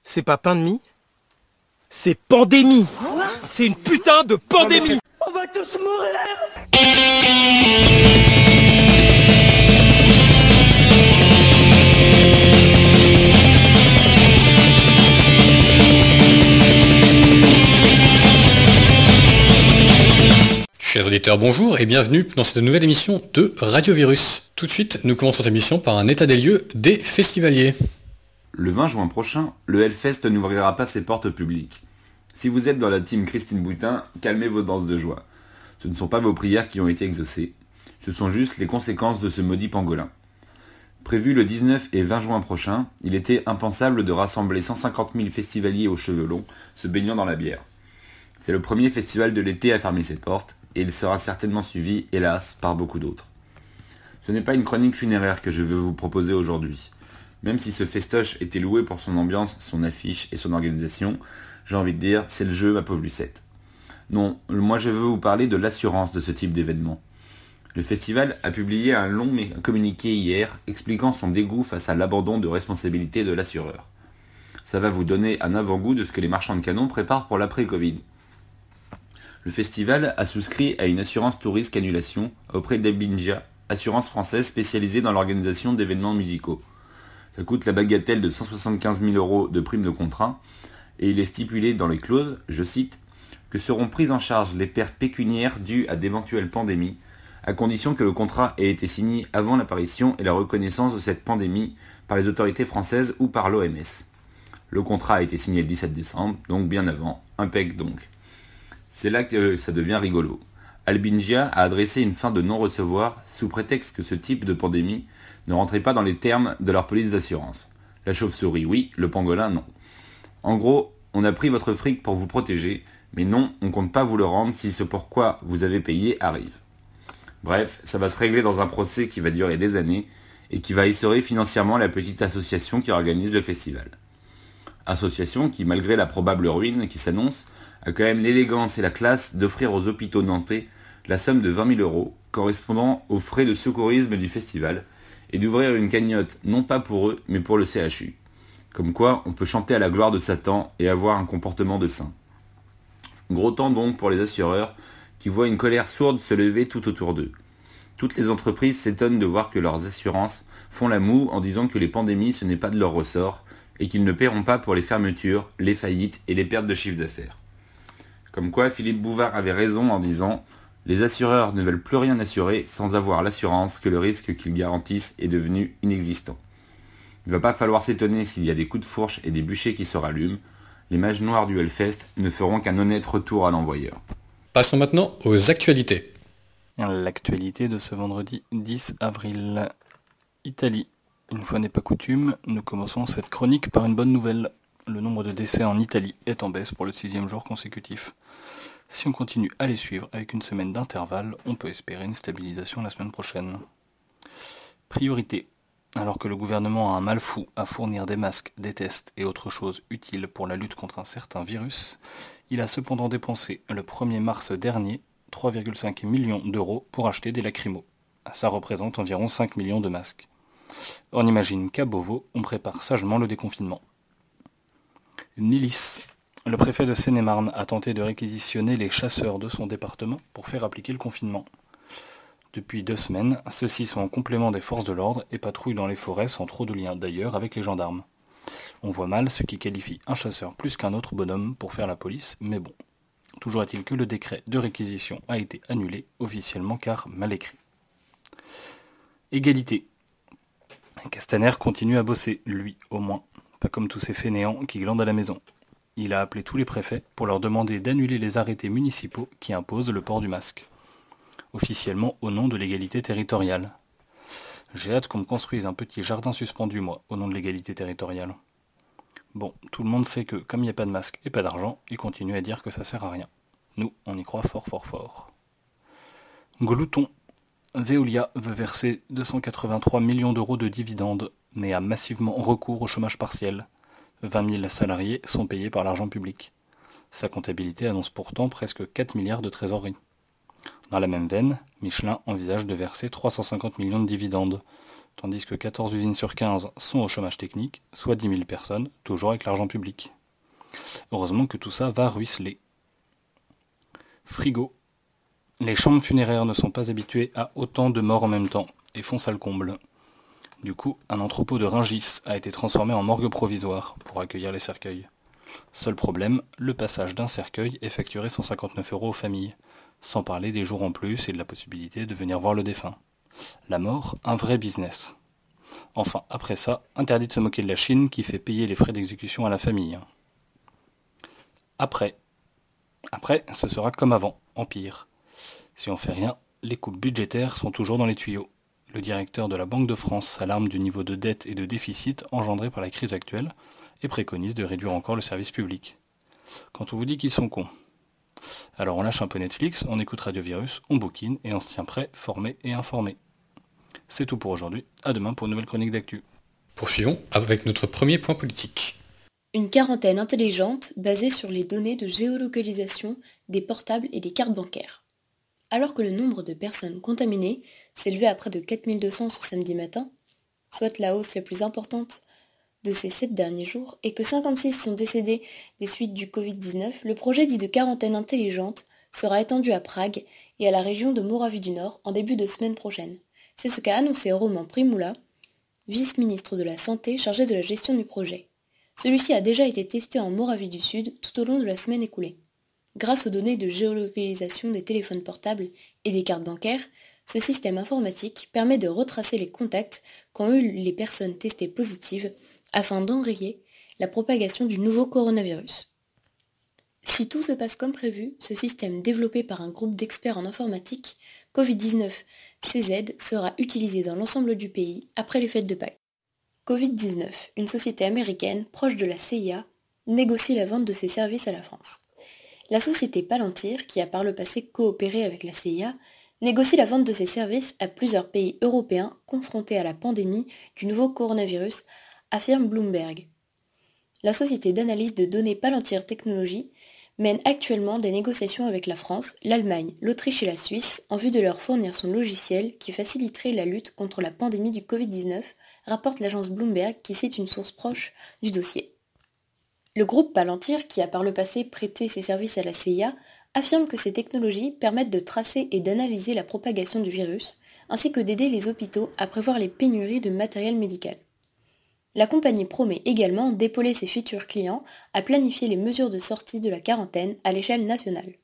C'est pas pain de mie, c'est pandémie. C'est une putain de pandémie. On va tous mourir. Chers auditeurs, bonjour et bienvenue dans cette nouvelle émission de Radio Virus. Tout de suite, nous commençons cette émission par un état des lieux des festivaliers. Le 20 juin prochain, le Hellfest n'ouvrira pas ses portes au public. Si vous êtes dans la team Christine Boutin, calmez vos danses de joie. Ce ne sont pas vos prières qui ont été exaucées, ce sont juste les conséquences de ce maudit pangolin. Prévu le 19 et 20 juin prochain, il était impensable de rassembler 150 000 festivaliers aux cheveux longs, se baignant dans la bière. C'est le premier festival de l'été à fermer ses portes, et il sera certainement suivi, hélas, par beaucoup d'autres. Ce n'est pas une chronique funéraire que je veux vous proposer aujourd'hui. Même si ce festoche était loué pour son ambiance, son affiche et son organisation, j'ai envie de dire, c'est le jeu, ma pauvre Lucette. Non, moi je veux vous parler de l'assurance de ce type d'événement. Le festival a publié un long communiqué hier expliquant son dégoût face à l'abandon de responsabilité de l'assureur. Ça va vous donner un avant-goût de ce que les marchands de canons préparent pour l'après-Covid. Le festival a souscrit à une assurance tout risque annulation auprès d'Albingia, assurance française spécialisée dans l'organisation d'événements musicaux. Ça coûte la bagatelle de 175 000 € de prime de contrat, et il est stipulé dans les clauses, je cite, que seront prises en charge les pertes pécuniaires dues à d'éventuelles pandémies, à condition que le contrat ait été signé avant l'apparition et la reconnaissance de cette pandémie par les autorités françaises ou par l'OMS. Le contrat a été signé le 17 décembre, donc bien avant, impec donc. C'est là que ça devient rigolo. Albingia a adressé une fin de non-recevoir sous prétexte que ce type de pandémie ne rentrait pas dans les termes de leur police d'assurance. La chauve-souris oui, le pangolin non. En gros, on a pris votre fric pour vous protéger, mais non, on compte pas vous le rendre si ce pourquoi vous avez payé arrive. Bref, ça va se régler dans un procès qui va durer des années et qui va essorer financièrement la petite association qui organise le festival. Association qui, malgré la probable ruine qui s'annonce, a quand même l'élégance et la classe d'offrir aux hôpitaux nantais la somme de 20 000 € correspondant aux frais de secourisme du festival et d'ouvrir une cagnotte non pas pour eux mais pour le CHU. Comme quoi on peut chanter à la gloire de Satan et avoir un comportement de saint. Gros temps donc pour les assureurs qui voient une colère sourde se lever tout autour d'eux. Toutes les entreprises s'étonnent de voir que leurs assurances font la moue en disant que les pandémies ce n'est pas de leur ressort et qu'ils ne paieront pas pour les fermetures, les faillites et les pertes de chiffre d'affaires. Comme quoi Philippe Bouvard avait raison en disant « Les assureurs ne veulent plus rien assurer sans avoir l'assurance que le risque qu'ils garantissent est devenu inexistant. Il ne va pas falloir s'étonner s'il y a des coups de fourche et des bûchers qui se rallument. Les mages noirs du Hellfest ne feront qu'un honnête retour à l'envoyeur. » Passons maintenant aux actualités. L'actualité de ce vendredi 10 avril. Italie. Une fois n'est pas coutume, nous commençons cette chronique par une bonne nouvelle. Le nombre de décès en Italie est en baisse pour le 6e jour consécutif. Si on continue à les suivre avec une semaine d'intervalle, on peut espérer une stabilisation la semaine prochaine. Priorité. Alors que le gouvernement a un mal fou à fournir des masques, des tests et autres choses utiles pour la lutte contre un certain virus, il a cependant dépensé le 1er mars dernier 3,5 millions d'euros pour acheter des lacrymos. Ça représente environ 5 millions de masques. On imagine qu'à Beauvau, on prépare sagement le déconfinement. Nilis. Le préfet de Seine-et-Marne a tenté de réquisitionner les chasseurs de son département pour faire appliquer le confinement. Depuis 2 semaines, ceux-ci sont en complément des forces de l'ordre et patrouillent dans les forêts sans trop de lien d'ailleurs avec les gendarmes. On voit mal ce qui qualifie un chasseur plus qu'un autre bonhomme pour faire la police, mais bon. Toujours est-il que le décret de réquisition a été annulé officiellement car mal écrit. Égalité. Castaner continue à bosser, lui au moins, pas comme tous ces fainéants qui glandent à la maison. Il a appelé tous les préfets pour leur demander d'annuler les arrêtés municipaux qui imposent le port du masque, officiellement au nom de l'égalité territoriale. J'ai hâte qu'on me construise un petit jardin suspendu, moi, au nom de l'égalité territoriale. Bon, tout le monde sait que, comme il n'y a pas de masque et pas d'argent, ils continuent à dire que ça sert à rien. Nous, on y croit fort fort fort. Glouton. Veolia veut verser 283 millions d'euros de dividendes, mais a massivement recours au chômage partiel. 20 000 salariés sont payés par l'argent public. Sa comptabilité annonce pourtant presque 4 milliards de trésorerie. Dans la même veine, Michelin envisage de verser 350 millions de dividendes, tandis que 14 usines sur 15 sont au chômage technique, soit 10 000 personnes, toujours avec l'argent public. Heureusement que tout ça va ruisseler. Frigo. Les chambres funéraires ne sont pas habituées à autant de morts en même temps, et font ça le comble. Du coup, un entrepôt de Rungis a été transformé en morgue provisoire pour accueillir les cercueils. Seul problème, le passage d'un cercueil est facturé 159 € aux familles, sans parler des jours en plus et de la possibilité de venir voir le défunt. La mort, un vrai business. Enfin, après ça, interdit de se moquer de la Chine qui fait payer les frais d'exécution à la famille. Après, ce sera comme avant, en pire. Si on fait rien, les coupes budgétaires sont toujours dans les tuyaux. Le directeur de la Banque de France s'alarme du niveau de dette et de déficit engendré par la crise actuelle et préconise de réduire encore le service public. Quand on vous dit qu'ils sont cons. Alors on lâche un peu Netflix, on écoute Radio Virus, on bouquine et on se tient prêt, formé et informé. C'est tout pour aujourd'hui, à demain pour une nouvelle chronique d'actu. Poursuivons avec notre premier point politique. Une quarantaine intelligente basée sur les données de géolocalisation des portables et des cartes bancaires. Alors que le nombre de personnes contaminées s'élevait à près de 4200 ce samedi matin, soit la hausse la plus importante de ces 7 derniers jours, et que 56 sont décédés des suites du Covid-19, le projet dit de quarantaine intelligente sera étendu à Prague et à la région de Moravie du Nord en début de semaine prochaine. C'est ce qu'a annoncé Roman Primula, vice-ministre de la Santé chargé de la gestion du projet. Celui-ci a déjà été testé en Moravie du Sud tout au long de la semaine écoulée. Grâce aux données de géolocalisation des téléphones portables et des cartes bancaires, ce système informatique permet de retracer les contacts qu'ont eu les personnes testées positives afin d'enrayer la propagation du nouveau coronavirus. Si tout se passe comme prévu, ce système développé par un groupe d'experts en informatique, Covid-19 CZ, sera utilisé dans l'ensemble du pays après les fêtes de Pâques. Covid-19, une société américaine proche de la CIA, négocie la vente de ses services à la France. La société Palantir, qui a par le passé coopéré avec la CIA, négocie la vente de ses services à plusieurs pays européens confrontés à la pandémie du nouveau coronavirus, affirme Bloomberg. La société d'analyse de données Palantir Technologies mène actuellement des négociations avec la France, l'Allemagne, l'Autriche et la Suisse en vue de leur fournir son logiciel qui faciliterait la lutte contre la pandémie du Covid-19, rapporte l'agence Bloomberg qui cite une source proche du dossier. Le groupe Palantir, qui a par le passé prêté ses services à la CIA, affirme que ces technologies permettent de tracer et d'analyser la propagation du virus, ainsi que d'aider les hôpitaux à prévoir les pénuries de matériel médical. La compagnie promet également d'épauler ses futurs clients à planifier les mesures de sortie de la quarantaine à l'échelle nationale.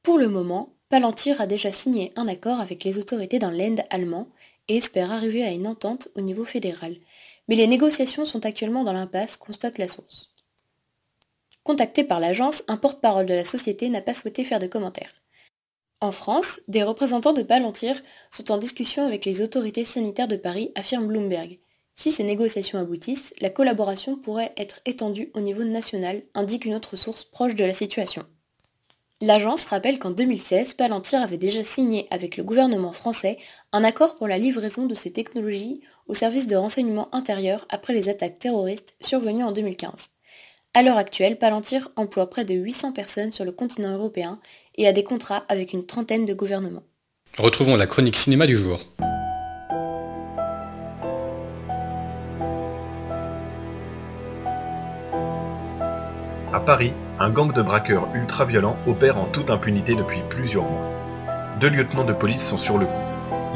Pour le moment, Palantir a déjà signé un accord avec les autorités dans l'End allemand et espère arriver à une entente au niveau fédéral. Mais les négociations sont actuellement dans l'impasse, constate la source. Contacté par l'agence, un porte-parole de la société n'a pas souhaité faire de commentaires. En France, des représentants de Palantir sont en discussion avec les autorités sanitaires de Paris, affirme Bloomberg. Si ces négociations aboutissent, la collaboration pourrait être étendue au niveau national, indique une autre source proche de la situation. L'agence rappelle qu'en 2016, Palantir avait déjà signé avec le gouvernement français un accord pour la livraison de ces technologies au service de renseignement intérieur après les attaques terroristes survenues en 2015. À l'heure actuelle, Palantir emploie près de 800 personnes sur le continent européen et a des contrats avec une trentaine de gouvernements. Retrouvons la chronique cinéma du jour. À Paris, un gang de braqueurs ultra-violents opère en toute impunité depuis plusieurs mois. 2 lieutenants de police sont sur le coup.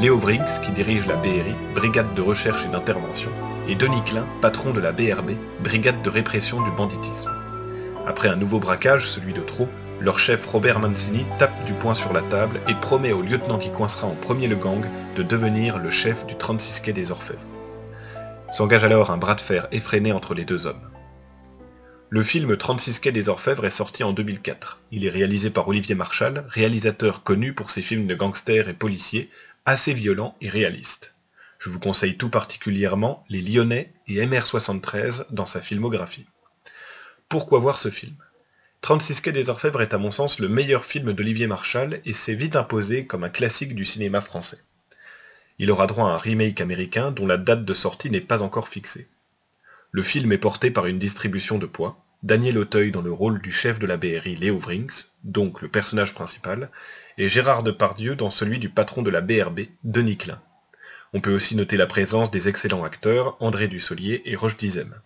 Léo Vrings, qui dirige la BRI, Brigade de recherche et d'intervention, et Denis Klein, patron de la BRB, Brigade de répression du banditisme. Après un nouveau braquage, celui de trop, leur chef Robert Mancini tape du poing sur la table et promet au lieutenant qui coincera en premier le gang de devenir le chef du 36 quai des Orfèvres. S'engage alors un bras de fer effréné entre les deux hommes. Le film 36 quai des Orfèvres est sorti en 2004. Il est réalisé par Olivier Marchal, réalisateur connu pour ses films de gangsters et policiers, assez violents et réalistes. Je vous conseille tout particulièrement Les Lyonnais et MR73 dans sa filmographie. Pourquoi voir ce film ? 36 quai des Orfèvres est à mon sens le meilleur film d'Olivier Marchal et s'est vite imposé comme un classique du cinéma français. Il aura droit à un remake américain dont la date de sortie n'est pas encore fixée. Le film est porté par une distribution de poids, Daniel Auteuil dans le rôle du chef de la BRI Léo Vrings, donc le personnage principal, et Gérard Depardieu dans celui du patron de la BRB, Denis Klein. On peut aussi noter la présence des excellents acteurs André Dussolier et Roche Dizem.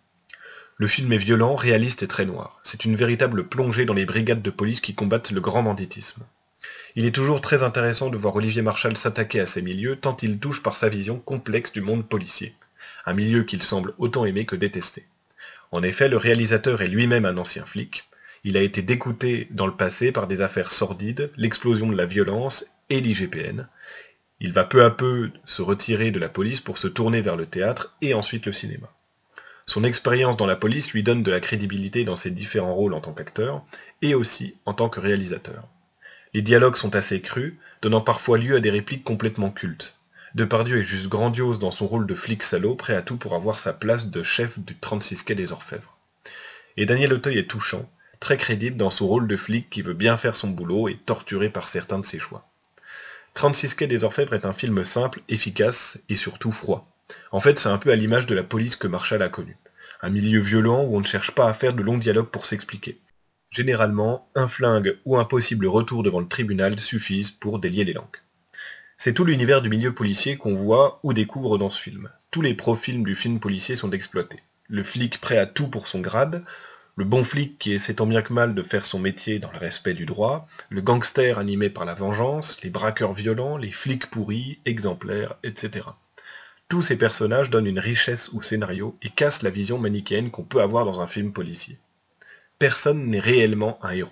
Le film est violent, réaliste et très noir. C'est une véritable plongée dans les brigades de police qui combattent le grand banditisme. Il est toujours très intéressant de voir Olivier Marchal s'attaquer à ces milieux tant il touche par sa vision complexe du monde policier, un milieu qu'il semble autant aimer que détester. En effet, le réalisateur est lui-même un ancien flic. Il a été dégoûté dans le passé par des affaires sordides, l'explosion de la violence et l'IGPN. Il va peu à peu se retirer de la police pour se tourner vers le théâtre et ensuite le cinéma. Son expérience dans la police lui donne de la crédibilité dans ses différents rôles en tant qu'acteur et aussi en tant que réalisateur. Les dialogues sont assez crus, donnant parfois lieu à des répliques complètement cultes. Depardieu est juste grandiose dans son rôle de flic salaud, prêt à tout pour avoir sa place de chef du 36 quai des Orfèvres. Et Daniel Auteuil est touchant, très crédible dans son rôle de flic qui veut bien faire son boulot et torturé par certains de ses choix. 36 quai des Orfèvres est un film simple, efficace et surtout froid. En fait, c'est un peu à l'image de la police que Marchal a connue. Un milieu violent où on ne cherche pas à faire de longs dialogues pour s'expliquer. Généralement, un flingue ou un possible retour devant le tribunal suffisent pour délier les langues. C'est tout l'univers du milieu policier qu'on voit ou découvre dans ce film. Tous les profils du film policier sont exploités. Le flic prêt à tout pour son grade, le bon flic qui essaie tant bien que mal de faire son métier dans le respect du droit, le gangster animé par la vengeance, les braqueurs violents, les flics pourris, exemplaires, etc. Tous ces personnages donnent une richesse au scénario et cassent la vision manichéenne qu'on peut avoir dans un film policier. Personne n'est réellement un héros.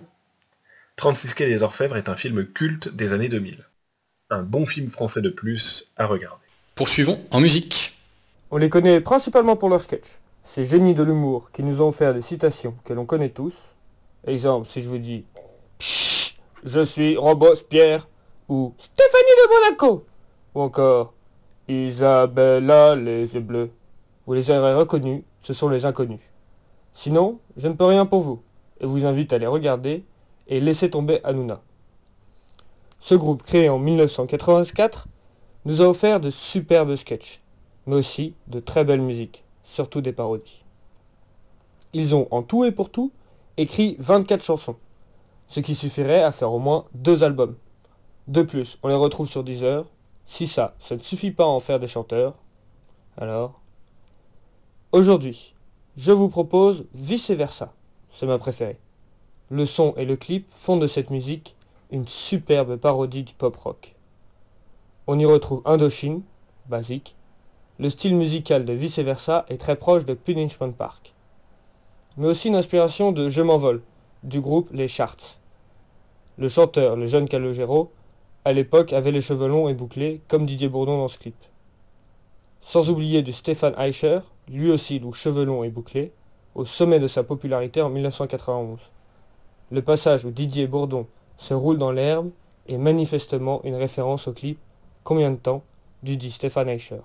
36 quai des Orfèvres est un film culte des années 2000. Un bon film français de plus à regarder. Poursuivons en musique. On les connaît principalement pour leurs sketchs. Ces génies de l'humour qui nous ont offert des citations que l'on connaît tous. Exemple, si je vous dis « Je suis Robespierre » ou « Stéphanie de Monaco » ou encore « Isabella les yeux bleus ». Vous les aurez reconnus, ce sont les inconnus. Sinon, je ne peux rien pour vous, et vous invite à les regarder et laisser tomber Hanouna. Ce groupe, créé en 1984, nous a offert de superbes sketchs, mais aussi de très belles musiques, surtout des parodies. Ils ont, en tout et pour tout, écrit 24 chansons, ce qui suffirait à faire au moins 2 albums. De plus, on les retrouve sur Deezer. Si ça ne suffit pas à en faire des chanteurs, alors... Aujourd'hui, je vous propose Vice Versa, c'est ma préférée. Le son et le clip font de cette musique une superbe parodie du pop-rock. On y retrouve Indochine, basique. Le style musical de Vice Versa est très proche de Punishment Park. Mais aussi une inspiration de Je m'envole, du groupe Les Charts. Le chanteur, le jeune Calogero, à l'époque avait les cheveux longs et bouclés, comme Didier Bourdon dans ce clip. Sans oublier du Stéphane Eicher, lui aussi aux cheveux longs et bouclés, au sommet de sa popularité en 1991. Le passage où Didier Bourdon se roule dans l'herbe est manifestement une référence au clip Combien de temps du dit Stéphane Eicher.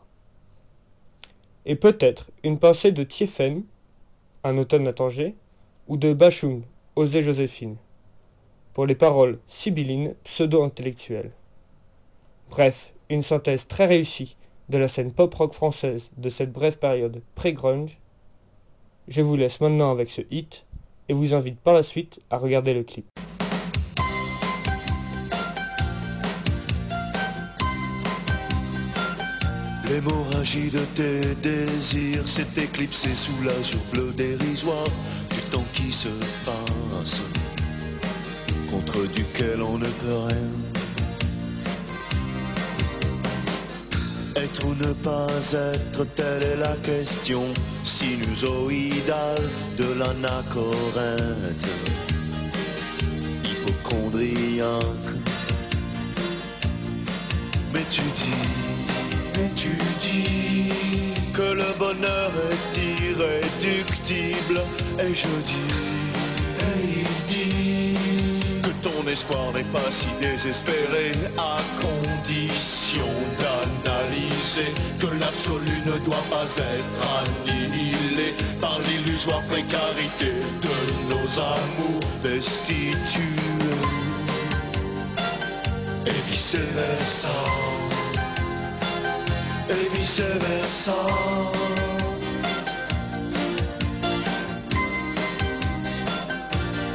Et peut-être une pincée de Thiéphène, Un automne à Tanger, ou de Bachoun, Osée Joséphine, pour les paroles sibyllines pseudo-intellectuelles. Bref, une synthèse très réussie de la scène pop-rock française de cette brève période pré-grunge. Je vous laisse maintenant avec ce hit et vous invite par la suite à regarder le clip. L'hémorragie de tes désirs s'est éclipsée sous l'azur bleu dérisoire du temps qui se passe, contre duquel on ne peut rien. Être ou ne pas être, telle est la question sinusoïdale de l'anachorète, hypocondriaque. Mais tu dis que le bonheur est irréductible, et je dis, et il dit que ton espoir n'est pas si désespéré, à condition d'analyser que l'absolu ne doit pas être annihilé par l'illusoire précarité de nos amours destitués, et vice versa. Et vice versa.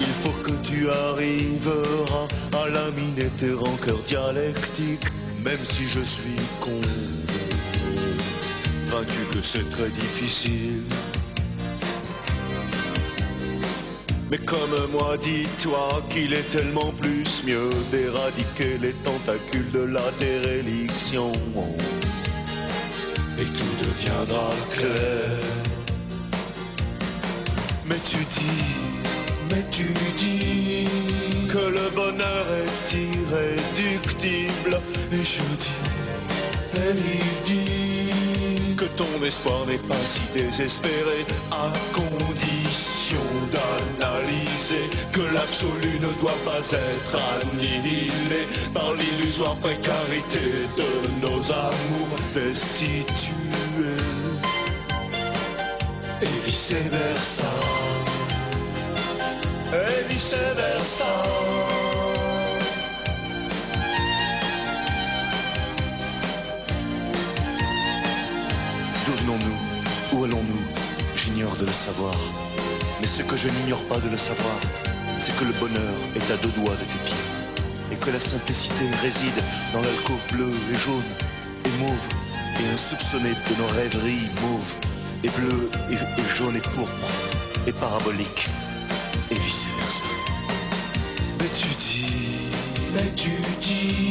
Il faut que tu arriveras à laminer tes rancœurs dialectiques, même si je suis con. convaincu que c'est très difficile. Mais comme moi, dis-toi qu'il est tellement plus mieux d'éradiquer les tentacules de la déréliction. Et tout deviendra clair. Mais tu dis que le bonheur est irréductible. Et je dis, et il dit que ton espoir n'est pas si désespéré, à condition d'analyser que l'absolu ne doit pas être annihilé par l'illusoire précarité de nos amours destitués. Et vice versa. Et vice versa. D'où venons-nous? Où allons-nous? J'ignore de le savoir. Mais ce que je n'ignore pas de le savoir, c'est que le bonheur est à 2 doigts de tes pieds. Et que la simplicité réside dans l'alcôve bleue et jaune et mauve et insoupçonnée de nos rêveries mauves et bleues et jaunes et pourpres et paraboliques et vice versa. Mais tu dis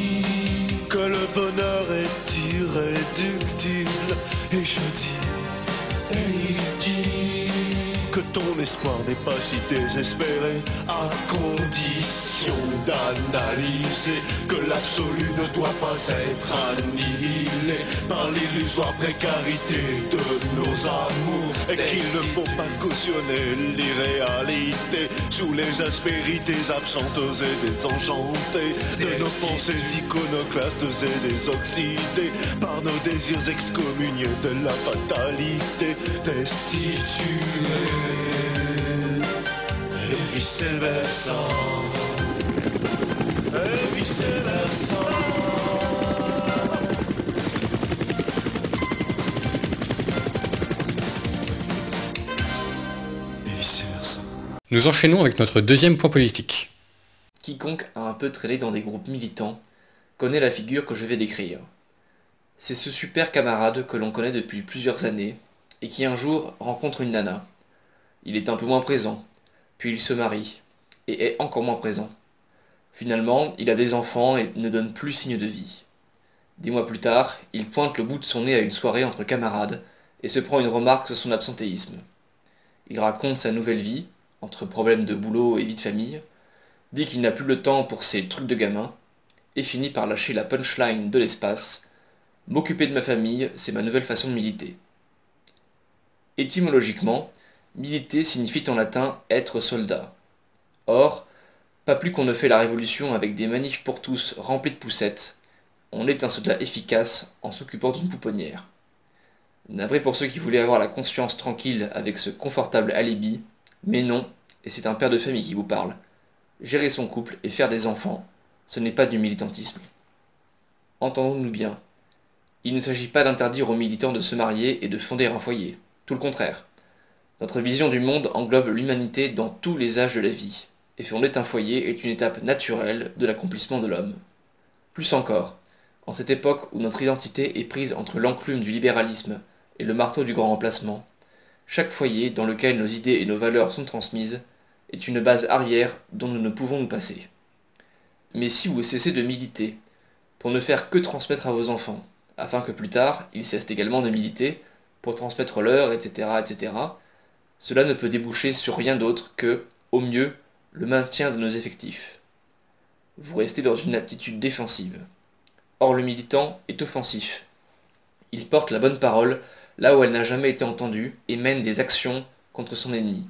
que le bonheur est irréductible. Et je dis, et il dit que ton espoir n'est pas si désespéré, à condition d'analyser que l'absolu ne doit pas être annihilé par l'illusoire précarité de nos amours, et qu'il ne faut pas cautionner l'irréalité sous les aspérités absentes et désenchantées de nos pensées iconoclastes et désoxydées par nos désirs excommuniés de la fatalité destituée. Et vice versa. Et vice versa. Et vice versa. Nous enchaînons avec notre deuxième point politique. Quiconque a un peu traîné dans des groupes militants connaît la figure que je vais décrire. C'est ce super camarade que l'on connaît depuis plusieurs années et qui un jour rencontre une nana. Il est un peu moins présent, puis il se marie, et est encore moins présent. Finalement, il a des enfants et ne donne plus signe de vie. Des mois plus tard, il pointe le bout de son nez à une soirée entre camarades et se prend une remarque sur son absentéisme. Il raconte sa nouvelle vie, entre problèmes de boulot et vie de famille, dit qu'il n'a plus le temps pour ses trucs de gamin, et finit par lâcher la punchline de l'espace: « M'occuper de ma famille, c'est ma nouvelle façon de militer ». Étymologiquement, militer signifie en latin être soldat. Or, pas plus qu'on ne fait la révolution avec des manifs pour tous remplis de poussettes, on est un soldat efficace en s'occupant d'une pouponnière. Navré pour ceux qui voulaient avoir la conscience tranquille avec ce confortable alibi, mais non, et c'est un père de famille qui vous parle. Gérer son couple et faire des enfants, ce n'est pas du militantisme. Entendons-nous bien. Il ne s'agit pas d'interdire aux militants de se marier et de fonder un foyer, tout le contraire. Notre vision du monde englobe l'humanité dans tous les âges de la vie, et fonder un foyer est une étape naturelle de l'accomplissement de l'homme. Plus encore, en cette époque où notre identité est prise entre l'enclume du libéralisme et le marteau du grand remplacement, chaque foyer dans lequel nos idées et nos valeurs sont transmises est une base arrière dont nous ne pouvons nous passer. Mais si vous cessez de militer, pour ne faire que transmettre à vos enfants, afin que plus tard, ils cessent également de militer, pour transmettre leur, etc., etc., cela ne peut déboucher sur rien d'autre que, au mieux, le maintien de nos effectifs. Vous restez dans une attitude défensive. Or le militant est offensif. Il porte la bonne parole là où elle n'a jamais été entendue et mène des actions contre son ennemi.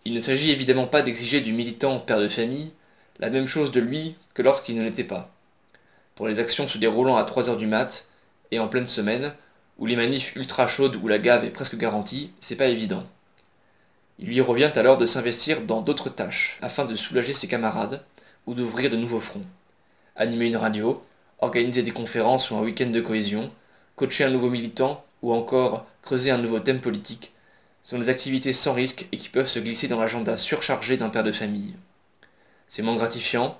Il ne s'agit évidemment pas d'exiger du militant père de famille la même chose de lui que lorsqu'il ne l'était pas. Pour les actions se déroulant à 3 heures du mat, et en pleine semaine, où les manifs ultra chaudes où la gave est presque garantie, c'est pas évident. Il lui revient alors de s'investir dans d'autres tâches, afin de soulager ses camarades, ou d'ouvrir de nouveaux fronts. Animer une radio, organiser des conférences ou un week-end de cohésion, coacher un nouveau militant, ou encore creuser un nouveau thème politique, sont des activités sans risque et qui peuvent se glisser dans l'agenda surchargé d'un père de famille. C'est moins gratifiant,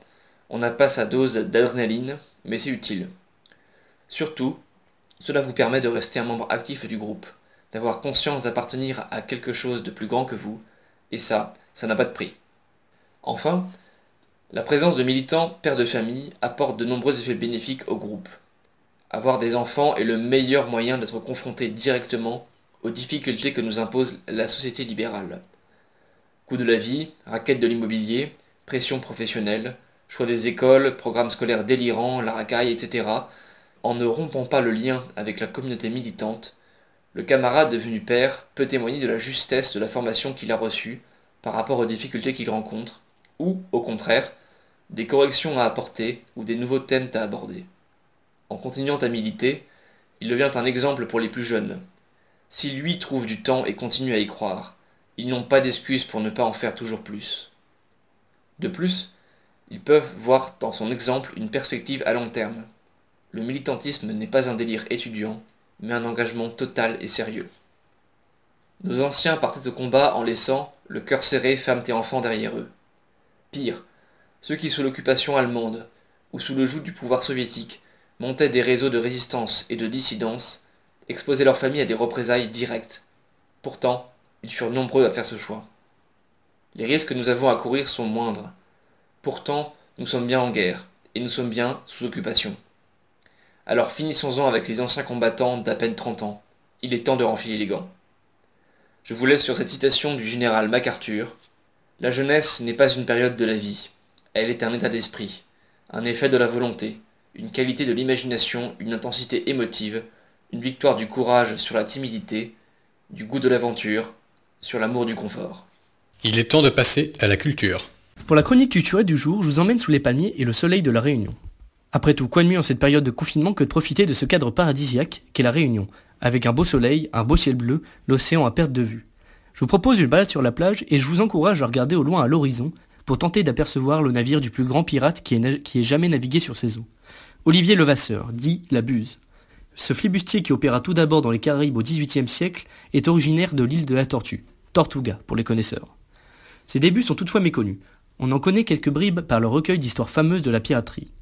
on n'a pas sa dose d'adrénaline, mais c'est utile. Surtout, Cela vous permet de rester un membre actif du groupe, d'avoir conscience d'appartenir à quelque chose de plus grand que vous, et ça n'a pas de prix. Enfin, la présence de militants pères de famille apporte de nombreux effets bénéfiques au groupe. Avoir des enfants est le meilleur moyen d'être confronté directement aux difficultés que nous impose la société libérale. Coût de la vie, raquette de l'immobilier, pression professionnelle, choix des écoles, programmes scolaires délirants, la racaille, etc. En ne rompant pas le lien avec la communauté militante, le camarade devenu père peut témoigner de la justesse de la formation qu'il a reçue par rapport aux difficultés qu'il rencontre, ou, au contraire, des corrections à apporter ou des nouveaux thèmes à aborder. En continuant à militer, il devient un exemple pour les plus jeunes. Si lui trouve du temps et continue à y croire, ils n'ont pas d'excuse pour ne pas en faire toujours plus. De plus, ils peuvent voir dans son exemple une perspective à long terme. Le militantisme n'est pas un délire étudiant, mais un engagement total et sérieux. Nos anciens partaient au combat en laissant, le cœur serré, femmes et enfants derrière eux. Pire, ceux qui sous l'occupation allemande, ou sous le joug du pouvoir soviétique, montaient des réseaux de résistance et de dissidence, exposaient leurs familles à des représailles directes. Pourtant, ils furent nombreux à faire ce choix. Les risques que nous avons à courir sont moindres. Pourtant, nous sommes bien en guerre, et nous sommes bien sous occupation. Alors finissons-en avec les anciens combattants d'à peine 30 ans. Il est temps de renfiler les gants. Je vous laisse sur cette citation du général MacArthur. La jeunesse n'est pas une période de la vie. Elle est un état d'esprit, un effet de la volonté, une qualité de l'imagination, une intensité émotive, une victoire du courage sur la timidité, du goût de l'aventure, sur l'amour du confort. Il est temps de passer à la culture. Pour la chronique culturelle du jour, je vous emmène sous les palmiers et le soleil de la Réunion. Après tout, quoi de mieux en cette période de confinement que de profiter de ce cadre paradisiaque qu'est la Réunion, avec un beau soleil, un beau ciel bleu, l'océan à perte de vue. Je vous propose une balade sur la plage et je vous encourage à regarder au loin à l'horizon pour tenter d'apercevoir le navire du plus grand pirate qui ait jamais navigué sur ces eaux. Olivier Levasseur, dit la Buse. Ce flibustier qui opéra tout d'abord dans les Caraïbes au XVIIIe siècle est originaire de l'île de la Tortue, Tortuga pour les connaisseurs. Ses débuts sont toutefois méconnus. On en connaît quelques bribes par le recueil d'histoires fameuses de la piraterie.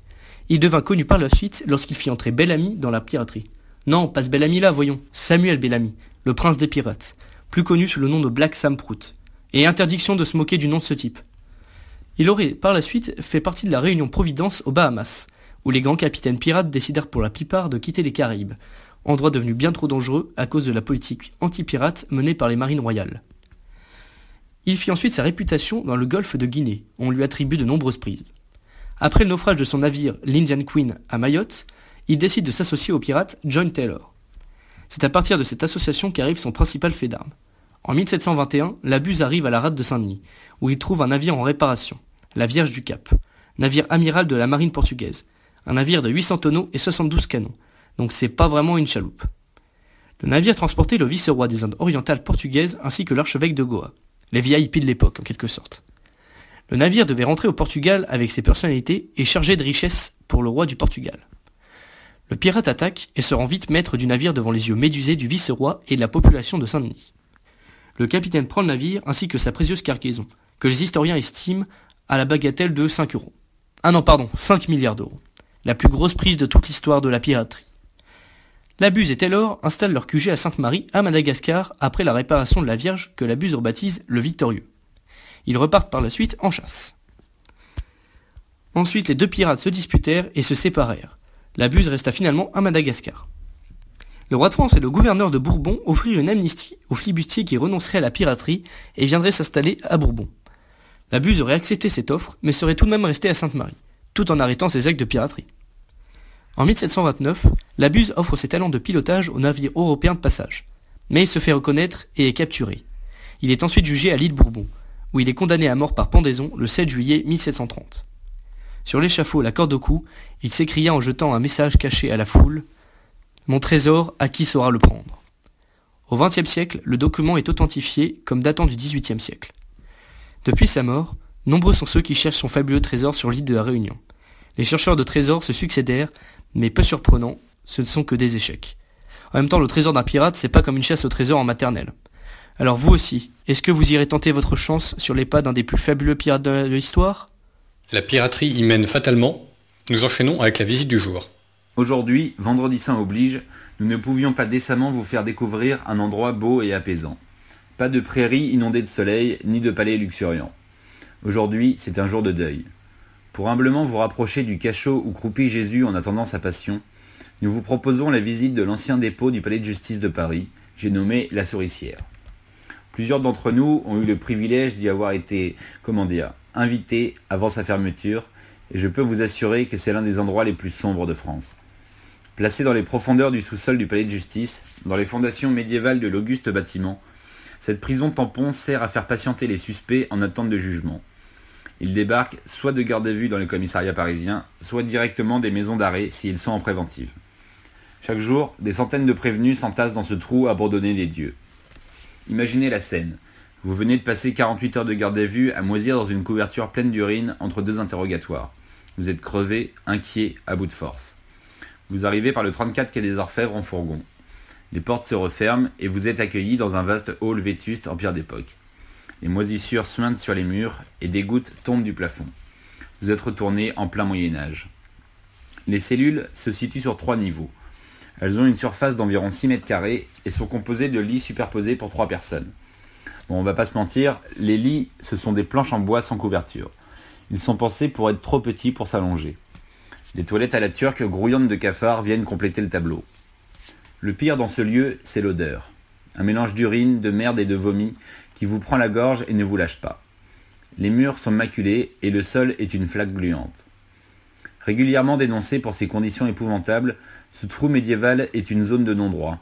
Il devint connu par la suite lorsqu'il fit entrer Bellamy dans la piraterie. Non, pas ce Bellamy là, voyons, Samuel Bellamy, le prince des pirates, plus connu sous le nom de Black Sam Prout. Et interdiction de se moquer du nom de ce type. Il aurait par la suite fait partie de la Réunion Providence aux Bahamas, où les grands capitaines pirates décidèrent pour la plupart de quitter les Caraïbes, endroit devenu bien trop dangereux à cause de la politique anti-pirate menée par les marines royales. Il fit ensuite sa réputation dans le golfe de Guinée, où on lui attribue de nombreuses prises. Après le naufrage de son navire l'Indian Queen à Mayotte, il décide de s'associer au pirate John Taylor. C'est à partir de cette association qu'arrive son principal fait d'armes. En 1721, la Buse arrive à la rade de Saint-Denis, où il trouve un navire en réparation, la Vierge du Cap, navire amiral de la marine portugaise, un navire de 800 tonneaux et 72 canons, donc c'est pas vraiment une chaloupe. Le navire transportait le vice-roi des Indes orientales portugaises ainsi que l'archevêque de Goa, les VIP de l'époque en quelque sorte. Le navire devait rentrer au Portugal avec ses personnalités et chargé de richesses pour le roi du Portugal. Le pirate attaque et se rend vite maître du navire devant les yeux médusés du vice-roi et de la population de Saint-Denis. Le capitaine prend le navire ainsi que sa précieuse cargaison, que les historiens estiment à la bagatelle de 5 euros. 5 milliards d'euros. La plus grosse prise de toute l'histoire de la piraterie. La Buse et Taylor installent leur QG à Sainte-Marie, à Madagascar, après la réparation de la Vierge que la Buse rebaptise le Victorieux. Ils repartent par la suite en chasse. Ensuite, les deux pirates se disputèrent et se séparèrent. La Buse resta finalement à Madagascar. Le roi de France et le gouverneur de Bourbon offrirent une amnistie aux flibustiers qui renonceraient à la piraterie et viendraient s'installer à Bourbon. La Buse aurait accepté cette offre, mais serait tout de même restée à Sainte-Marie, tout en arrêtant ses actes de piraterie. En 1729, la Buse offre ses talents de pilotage aux navires européens de passage, mais il se fait reconnaître et est capturé. Il est ensuite jugé à l'île Bourbon, où il est condamné à mort par pendaison le 7 juillet 1730. Sur l'échafaud, la corde au cou, il s'écria en jetant un message caché à la foule « Mon trésor, à qui saura le prendre ?» Au XXe siècle, le document est authentifié comme datant du XVIIIe siècle. Depuis sa mort, nombreux sont ceux qui cherchent son fabuleux trésor sur l'île de la Réunion. Les chercheurs de trésors se succédèrent, mais peu surprenant, ce ne sont que des échecs. En même temps, le trésor d'un pirate, c'est pas comme une chasse au trésor en maternelle. Alors vous aussi, est-ce que vous irez tenter votre chance sur les pas d'un des plus fabuleux pirates de l'histoire ? La piraterie y mène fatalement. Nous enchaînons avec la visite du jour. Aujourd'hui, vendredi saint oblige, nous ne pouvions pas décemment vous faire découvrir un endroit beau et apaisant. Pas de prairies inondées de soleil, ni de palais luxuriants. Aujourd'hui, c'est un jour de deuil. Pour humblement vous rapprocher du cachot où croupit Jésus en attendant sa passion, nous vous proposons la visite de l'ancien dépôt du palais de justice de Paris, j'ai nommé la Souricière. Plusieurs d'entre nous ont eu le privilège d'y avoir été, invités avant sa fermeture, et je peux vous assurer que c'est l'un des endroits les plus sombres de France. Placé dans les profondeurs du sous-sol du palais de justice, dans les fondations médiévales de l'auguste bâtiment, cette prison tampon sert à faire patienter les suspects en attente de jugement. Ils débarquent soit de garde à vue dans les commissariats parisiens, soit directement des maisons d'arrêt s'ils sont en préventive. Chaque jour, des centaines de prévenus s'entassent dans ce trou abandonné des dieux. Imaginez la scène. Vous venez de passer 48 heures de garde à vue à moisir dans une couverture pleine d'urine entre deux interrogatoires. Vous êtes crevé, inquiet, à bout de force. Vous arrivez par le 34 quai des Orfèvres en fourgon. Les portes se referment et vous êtes accueillis dans un vaste hall vétuste en pierre d'époque. Les moisissures suintent sur les murs et des gouttes tombent du plafond. Vous êtes retourné en plein Moyen-Âge. Les cellules se situent sur 3 niveaux. Elles ont une surface d'environ 6 mètres carrés et sont composées de lits superposés pour 3 personnes. Bon, on va pas se mentir, les lits, ce sont des planches en bois sans couverture. Ils sont pensés pour être trop petits pour s'allonger. Des toilettes à la turque grouillantes de cafards viennent compléter le tableau. Le pire dans ce lieu, c'est l'odeur. Un mélange d'urine, de merde et de vomi qui vous prend la gorge et ne vous lâche pas. Les murs sont maculés et le sol est une flaque gluante. Régulièrement dénoncé pour ses conditions épouvantables, ce trou médiéval est une zone de non-droit.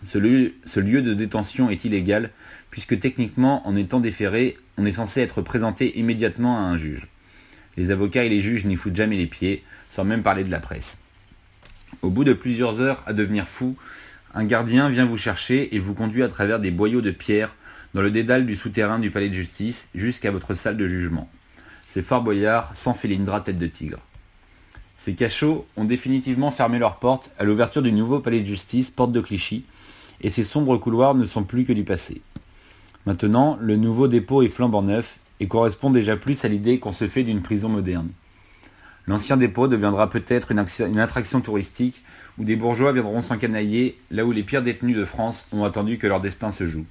Ce lieu de détention est illégal, puisque techniquement, en étant déféré, on est censé être présenté immédiatement à un juge. Les avocats et les juges n'y foutent jamais les pieds, sans même parler de la presse. Au bout de plusieurs heures à devenir fou, un gardien vient vous chercher et vous conduit à travers des boyaux de pierre dans le dédale du souterrain du palais de justice jusqu'à votre salle de jugement. C'est Fort Boyard, sans Félindra tête de tigre. Ces cachots ont définitivement fermé leurs portes à l'ouverture du nouveau palais de justice, porte de Clichy, et ces sombres couloirs ne sont plus que du passé. Maintenant, le nouveau dépôt est flambant neuf et correspond déjà plus à l'idée qu'on se fait d'une prison moderne. L'ancien dépôt deviendra peut-être une attraction touristique où des bourgeois viendront s'encanailler là où les pires détenus de France ont attendu que leur destin se joue.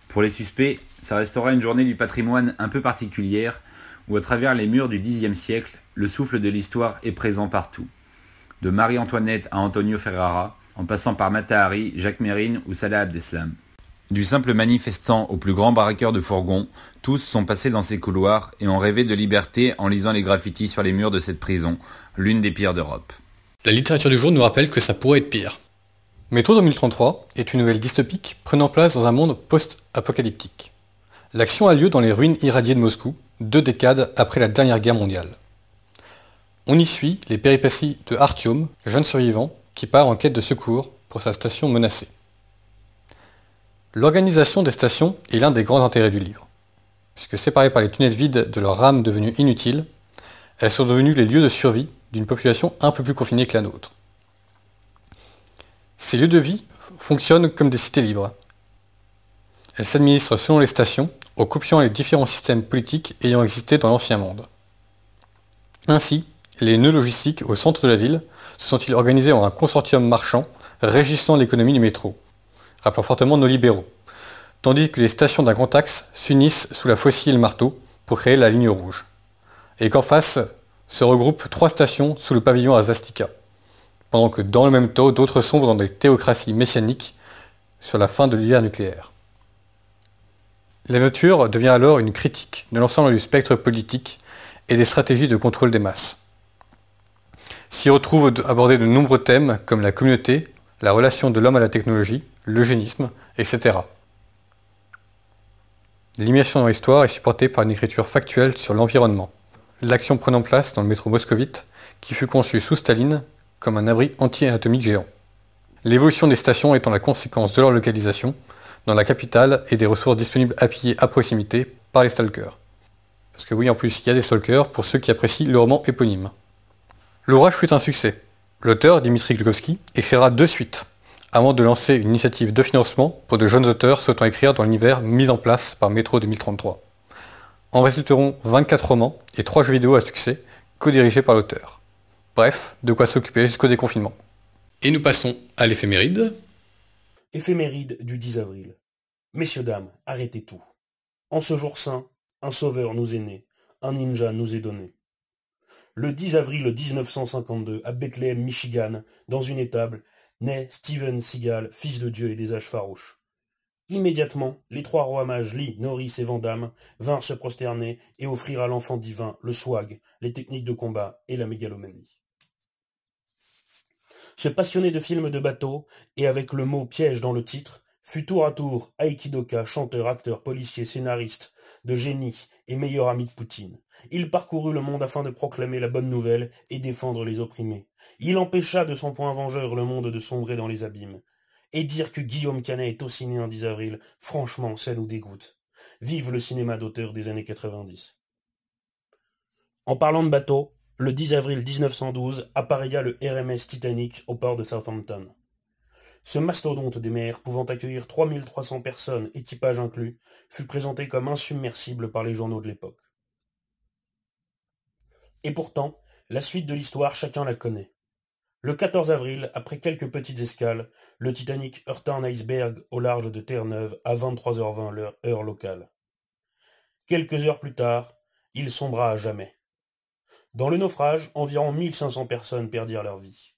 Pour les suspects, ça restera une journée du patrimoine un peu particulière où à travers les murs du Xe siècle, le souffle de l'histoire est présent partout. De Marie-Antoinette à Antonio Ferrara, en passant par Mata Hari, Jacques Mérine ou Salah Abdeslam. Du simple manifestant au plus grand braqueur de fourgon, tous sont passés dans ces couloirs et ont rêvé de liberté en lisant les graffitis sur les murs de cette prison, l'une des pires d'Europe. La littérature du jour nous rappelle que ça pourrait être pire. Métro 2033 est une nouvelle dystopique prenant place dans un monde post-apocalyptique. L'action a lieu dans les ruines irradiées de Moscou, 2 décades après la dernière guerre mondiale. On y suit les péripéties de Artyom, jeune survivant, qui part en quête de secours pour sa station menacée. L'organisation des stations est l'un des grands intérêts du livre. Puisque séparées par les tunnels vides de leurs rames devenues inutiles, elles sont devenues les lieux de survie d'une population un peu plus confinée que la nôtre. Ces lieux de vie fonctionnent comme des cités libres. Elles s'administrent selon les stations, en copiant les différents systèmes politiques ayant existé dans l'ancien monde. Ainsi, les nœuds logistiques au centre de la ville se sont-ils organisés en un consortium marchand régissant l'économie du métro, rappelant fortement nos libéraux, tandis que les stations d'un grand axe s'unissent sous la faucille et le marteau pour créer la ligne rouge, et qu'en face se regroupent 3 stations sous le pavillon Azastika, pendant que dans le même temps d'autres sombrent dans des théocraties messianiques sur la fin de l'ère nucléaire. La nature devient alors une critique de l'ensemble du spectre politique et des stratégies de contrôle des masses. S'y retrouvent abordés de nombreux thèmes comme la communauté, la relation de l'homme à la technologie, l'eugénisme, etc. L'immersion dans l'histoire est supportée par une écriture factuelle sur l'environnement, l'action prenant place dans le métro moscovite qui fut conçu sous Staline comme un abri anti-atomique géant. L'évolution des stations étant la conséquence de leur localisation dans la capitale et des ressources disponibles à piller à proximité par les stalkers. Parce que oui, en plus, il y a des stalkers pour ceux qui apprécient le roman éponyme. L'ouvrage fut un succès. L'auteur, Dimitri Glukhovski, écrira 2 suites, avant de lancer une initiative de financement pour de jeunes auteurs souhaitant écrire dans l'univers mis en place par Métro 2033. En résulteront 24 romans et 3 jeux vidéo à succès, co-dirigés par l'auteur. Bref, de quoi s'occuper jusqu'au déconfinement. Et nous passons à l'éphéméride. Éphéméride du 10 avril. Messieurs, dames, arrêtez tout. En ce jour saint, un sauveur nous est né, un ninja nous est donné. Le 10 avril 1952, à Bethléem, Michigan, dans une étable, naît Steven Seagal, fils de Dieu et des âges farouches. Immédiatement, les trois rois mages Lee, Norris et Van Damme vinrent se prosterner et offrir à l'enfant divin le swag, les techniques de combat et la mégalomanie. Ce passionné de films de bateau, et avec le mot piège dans le titre, fut tour à tour aikidoka, chanteur, acteur, policier, scénariste, de génie et meilleur ami de Poutine. Il parcourut le monde afin de proclamer la bonne nouvelle et défendre les opprimés. Il empêcha de son poing vengeur le monde de sombrer dans les abîmes. Et dire que Guillaume Canet est aussi né un 10 avril, franchement, ça nous dégoûte. Vive le cinéma d'auteur des années 90. En parlant de bateau, le 10 avril 1912 appareilla le RMS Titanic au port de Southampton. Ce mastodonte des mers, pouvant accueillir 3300 personnes, équipage inclus, fut présenté comme insubmersible par les journaux de l'époque. Et pourtant, la suite de l'histoire, chacun la connaît. Le 14 avril, après quelques petites escales, le Titanic heurta un iceberg au large de Terre-Neuve à 23h20 heure locale. Quelques heures plus tard, il sombra à jamais. Dans le naufrage, environ 1500 personnes perdirent leur vie.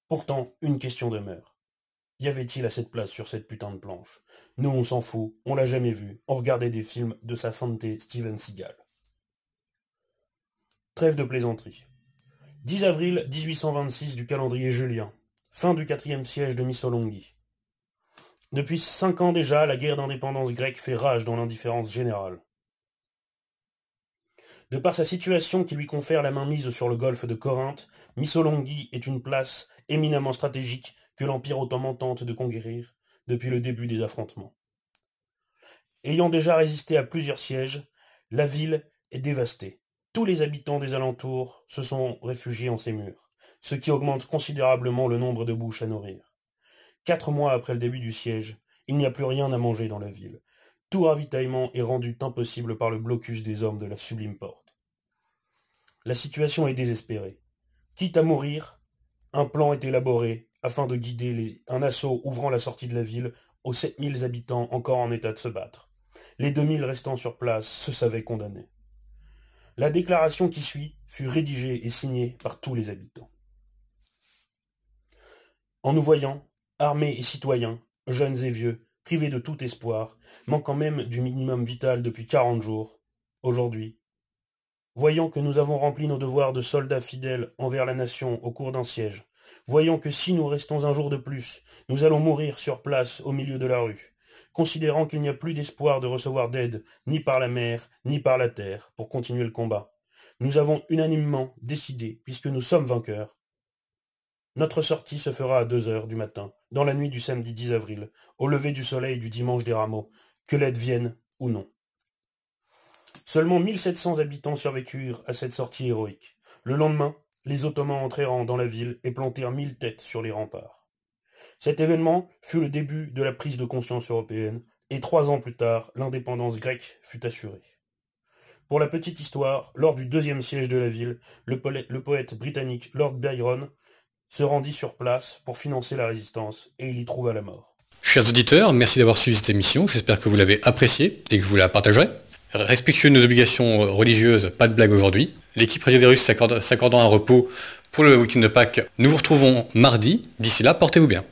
Pourtant, une question demeure. Y avait-il assez de place sur cette putain de planche? Nous, on s'en fout, on l'a jamais vu, on regardait des films de sa sainteté Steven Seagal. Trêve de plaisanterie. 10 avril 1826 du calendrier julien. Fin du 4e siège de Missolonghi. Depuis 5 ans déjà, la guerre d'indépendance grecque fait rage dans l'indifférence générale. De par sa situation qui lui confère la mainmise sur le golfe de Corinthe, Missolonghi est une place éminemment stratégique que l'Empire ottoman tente de conquérir depuis le début des affrontements. Ayant déjà résisté à plusieurs sièges, la ville est dévastée. Tous les habitants des alentours se sont réfugiés en ses murs, ce qui augmente considérablement le nombre de bouches à nourrir. 4 mois après le début du siège, il n'y a plus rien à manger dans la ville. Tout ravitaillement est rendu impossible par le blocus des hommes de la Sublime Porte. La situation est désespérée. Quitte à mourir, un plan est élaboré afin de guider un assaut ouvrant la sortie de la ville aux 7000 habitants encore en état de se battre. Les 2000 restant sur place se savaient condamnés. La déclaration qui suit fut rédigée et signée par tous les habitants. En nous voyant, armés et citoyens, jeunes et vieux, privés de tout espoir, manquant même du minimum vital depuis 40 jours, aujourd'hui, voyant que nous avons rempli nos devoirs de soldats fidèles envers la nation au cours d'un siège, voyant que si nous restons un jour de plus, nous allons mourir sur place au milieu de la rue, considérant qu'il n'y a plus d'espoir de recevoir d'aide ni par la mer ni par la terre pour continuer le combat, nous avons unanimement décidé, puisque nous sommes vainqueurs, notre sortie se fera à 2h du matin, dans la nuit du samedi 10 avril, au lever du soleil du dimanche des Rameaux, que l'aide vienne ou non. Seulement 1700 habitants survécurent à cette sortie héroïque. Le lendemain, les Ottomans entrèrent dans la ville et plantèrent 1000 têtes sur les remparts. Cet événement fut le début de la prise de conscience européenne, et 3 ans plus tard, l'indépendance grecque fut assurée. Pour la petite histoire, lors du 2e siège de la ville, le poète britannique Lord Byron se rendit sur place pour financer la résistance, et il y trouva la mort. Chers auditeurs, merci d'avoir suivi cette émission, j'espère que vous l'avez appréciée et que vous la partagerez. Respectueux de nos obligations religieuses, pas de blague aujourd'hui. L'équipe Radio Virus s'accordant un repos pour le week-end de Pâques. Nous vous retrouvons mardi. D'ici là, portez-vous bien.